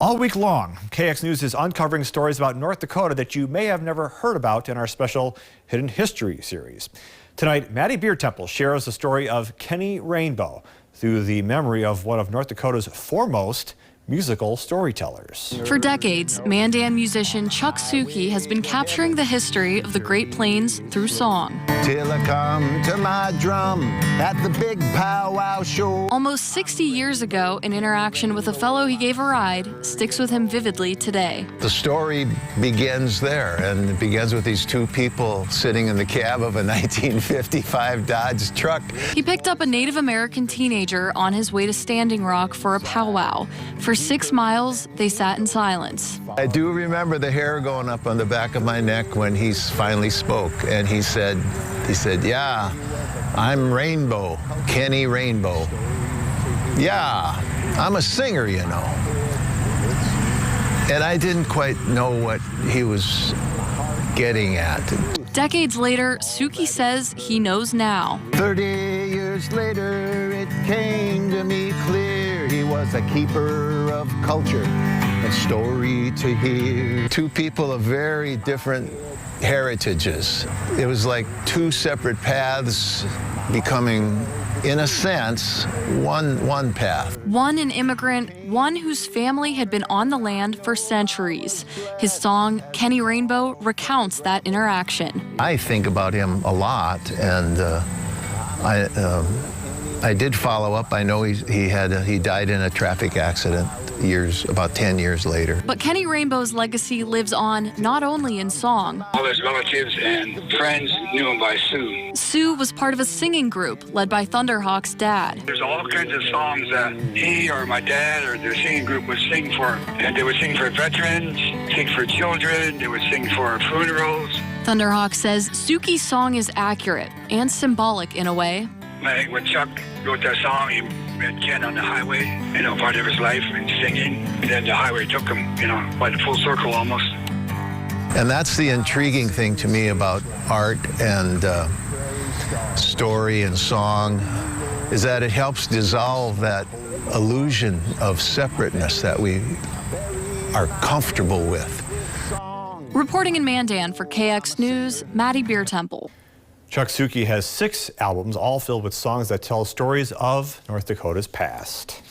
All week long, KX News is uncovering stories about North Dakota that you may have never heard about in our special Hidden History series. Tonight, Maddie Biertempel shares the story of Kenny Rainbow through the memory of one of North Dakota's foremost musical storytellers. For decades, Mandan musician Chuck Suki has been capturing the history of the Great Plains through song. Till I come to my drum at the big powwow show. Almost 60 years ago, an interaction with a fellow he gave a ride sticks with him vividly today. The story begins there, and it begins with these two people sitting in the cab of a 1955 Dodge truck. He picked up a Native American teenager on his way to Standing Rock for a powwow. For 6 miles, they sat in silence. I do remember the hair going up on the back of my neck when he finally spoke, and he said, "Yeah, I'm Rainbow, Kenny Rainbow. Yeah, I'm a singer, you know." And I didn't quite know what he was getting at. Decades later, Suki says he knows now. 30 years later, it came to me clear he was a keeper of culture and story to hear. Two people of very different heritages. It was like two separate paths becoming, in a sense, one path. One an immigrant, one whose family had been on the land for centuries. His song, Kenny Rainbow, recounts that interaction. I think about him a lot, and I did follow up. I know he died in a traffic accident about 10 years later. But Kenny Rainbow's legacy lives on not only in song. All his relatives and friends knew him by Sue. Sue was part of a singing group led by Thunderhawk's dad. There's all kinds of songs that he or my dad or their singing group would sing for. And they would sing for veterans, sing for children, they would sing for funerals. Thunderhawk says Suki's song is accurate and symbolic in a way. Like when Chuck wrote that song, he met Ken on the highway, part of his life and singing. And then the highway took him, by the full circle almost. And that's the intriguing thing to me about art and story and song, is that it helps dissolve that illusion of separateness that we are comfortable with. Reporting in Mandan for KX News, Maddie Biertempel. Chuck Suki has 6 albums, all filled with songs that tell stories of North Dakota's past.